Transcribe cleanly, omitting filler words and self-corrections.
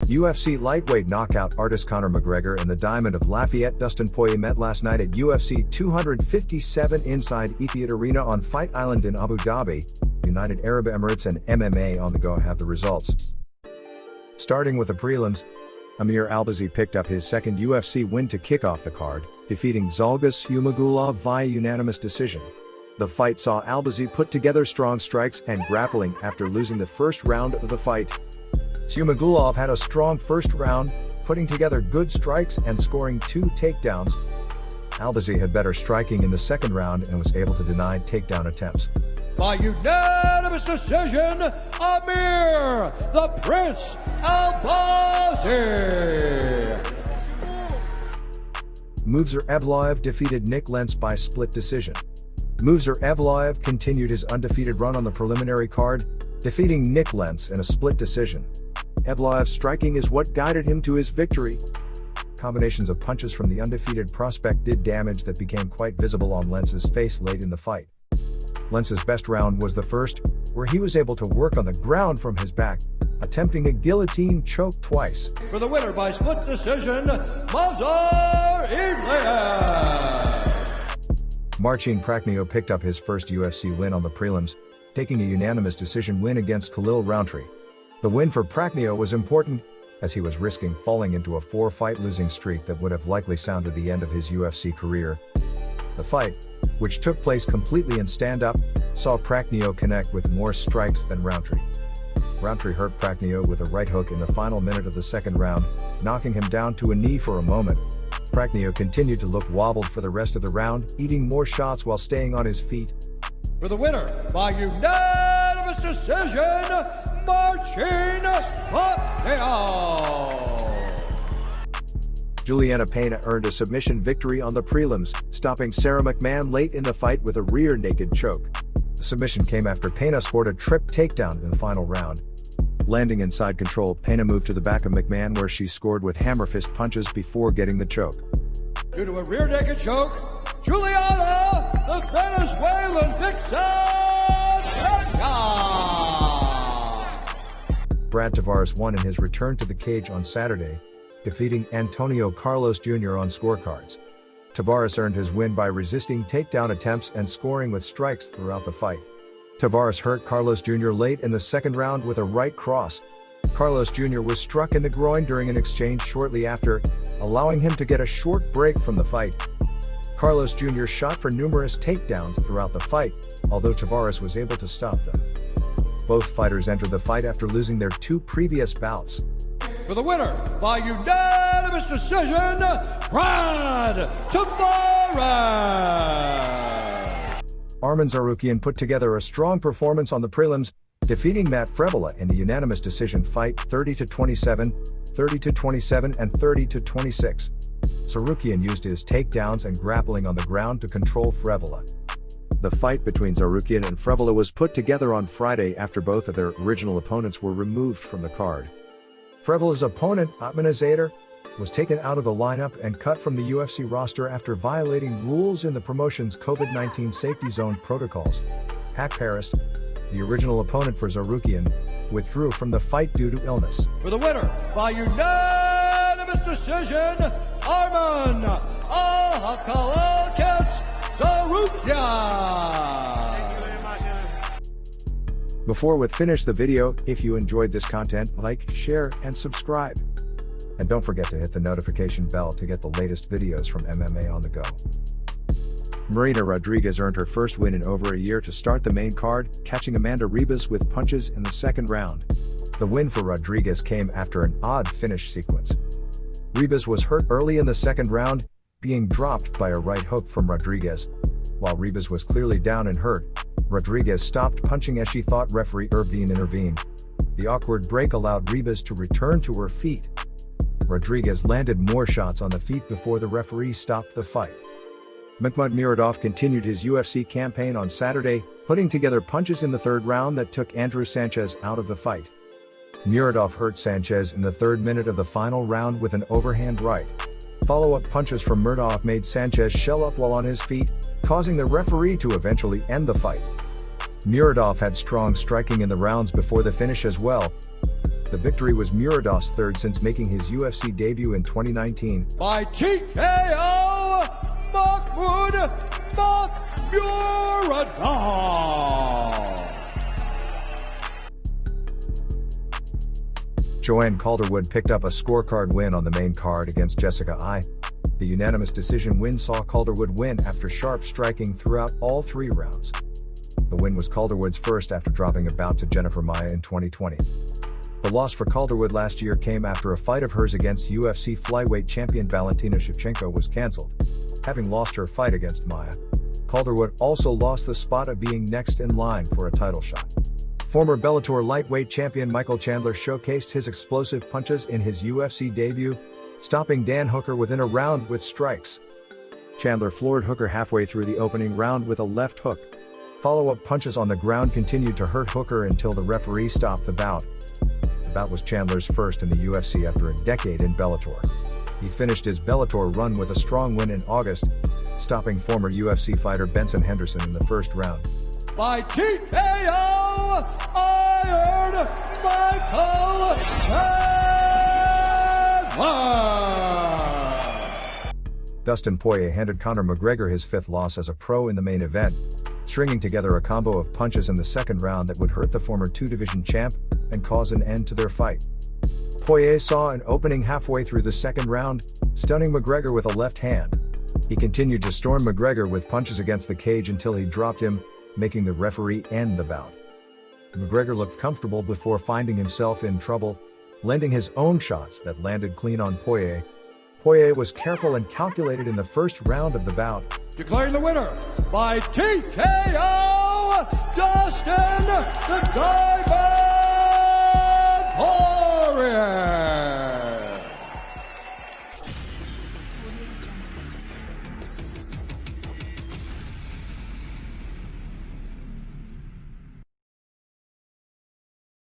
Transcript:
UFC lightweight knockout artist Conor McGregor and the Diamond of Lafayette Dustin Poirier met last night at UFC 257 inside Etihad Arena on Fight Island in Abu Dhabi. United Arab Emirates and MMA on the go have the results. Starting with the prelims, Amir Albazi picked up his second UFC win to kick off the card, defeating Zhumagulov via unanimous decision. The fight saw Albazi put together strong strikes and grappling after losing the first round of the fight. Zhumagulov had a strong first round, putting together good strikes and scoring 2 takedowns. Albazi had better striking in the second round and was able to deny takedown attempts. By unanimous decision, Amir, the Prince Albazi. Movsar Evloev defeated Lentz by split decision. Movsar Evloev continued his undefeated run on the preliminary card, defeating Lentz in a split decision. Evloev's striking is what guided him to his victory. Combinations of punches from the undefeated prospect did damage that became quite visible on Lentz's face late in the fight. Lentz's best round was the first, where he was able to work on the ground from his back, attempting a guillotine choke twice. For the winner by split decision, Movsar. Marcin Prachnio picked up his first UFC win on the prelims, taking a unanimous decision win against Khalil Rountree. The win for Prachnio was important, as he was risking falling into a 4-fight losing streak that would have likely sounded the end of his UFC career. The fight, which took place completely in stand-up, saw Prachnio connect with more strikes than Rountree. Rountree hurt Prachnio with a right hook in the final minute of the second round, knocking him down to a knee for a moment. Prachnio continued to look wobbled for the rest of the round, eating more shots while staying on his feet. For the winner by unanimous decision, Marcin Julianna Pena earned a submission victory on the prelims, stopping Sara McMann late in the fight with a rear naked choke. The submission came after Pena scored a trip takedown in the final round. Landing in side control, Pena moved to the back of McMann where she scored with hammer fist punches before getting the choke. Due to a rear naked choke, Julianna, the Venezuelan vixen, Brad Tavares won in his return to the cage on Saturday, defeating Antonio Carlos Jr. on scorecards. Tavares earned his win by resisting takedown attempts and scoring with strikes throughout the fight. Tavares hurt Carlos Jr. late in the second round with a right cross. Carlos Jr. was struck in the groin during an exchange shortly after, allowing him to get a short break from the fight. Carlos Jr. shot for numerous takedowns throughout the fight, although Tavares was able to stop them. Both fighters entered the fight after losing their 2 previous bouts. For the winner by unanimous decision, Brad Tavares. Arman Tsarukyan put together a strong performance on the prelims, defeating Frevola in a unanimous decision fight 30-27, 30-27 and 30-26. Tsarukyan used his takedowns and grappling on the ground to control Frevola. The fight between Tsarukyan and Frevola was put together on Friday after both of their original opponents were removed from the card. Frevola's opponent, Atmanazader, was taken out of the lineup and cut from the UFC roster after violating rules in the promotion's COVID-19 safety zone protocols. Paris, the original opponent for Tsarukyan, withdrew from the fight due to illness. For the winner by unanimous decision, Arman Tsarukyan. Before we finish the video, if you enjoyed this content, like, share, and subscribe. And don't forget to hit the notification bell to get the latest videos from MMA on the go. Marina Rodriguez earned her first win in over a year to start the main card, catching Amanda Ribas with punches in the second round. The win for Rodriguez came after an odd finish sequence. Ribas was hurt early in the second round, being dropped by a right hook from Rodriguez. While Ribas was clearly down and hurt, Rodriguez stopped punching as she thought referee Ervin intervened. The awkward break allowed Ribas to return to her feet. Rodriguez landed more shots on the feet before the referee stopped the fight. Muradov continued his UFC campaign on Saturday, putting together punches in the third round that took Andrew Sanchez out of the fight. Muradov hurt Sanchez in the third minute of the final round with an overhand right. Follow-up punches from Muradov made Sanchez shell up while on his feet, causing the referee to eventually end the fight. Muradov had strong striking in the rounds before the finish as well. The victory was Muradov's third since making his UFC debut in 2019. By TKO, Muradov. Joanne Calderwood picked up a scorecard win on the main card against Jessica I. The unanimous decision win saw Calderwood win after sharp striking throughout all 3 rounds. The win was Calderwood's first after dropping a bout to Jennifer Maia in 2020. The loss for Calderwood last year came after a fight of hers against UFC flyweight champion Valentina Shevchenko was cancelled, having lost her fight against Maia. Calderwood also lost the spot of being next in line for a title shot. Former Bellator lightweight champion Michael Chandler showcased his explosive punches in his UFC debut, stopping Dan Hooker within a round with strikes. Chandler floored Hooker halfway through the opening round with a left hook. Follow-up punches on the ground continued to hurt Hooker until the referee stopped the bout. The bout was Chandler's first in the UFC after a decade in Bellator. He finished his Bellator run with a strong win in August, stopping former UFC fighter Benson Henderson in the first round. By TKO, Iron Michael Chandler. Dustin Poirier handed Conor McGregor his 5th loss as a pro in the main event, stringing together a combo of punches in the second round that would hurt the former 2-division champ and cause an end to their fight. Poirier saw an opening halfway through the second round, stunning McGregor with a left hand. He continued to storm McGregor with punches against the cage until he dropped him, making the referee end the bout. McGregor looked comfortable before finding himself in trouble, landing his own shots that landed clean on Poirier. Poirier was careful and calculated in the first round of the bout. Declaring the winner by TKO, Dustin the Diamond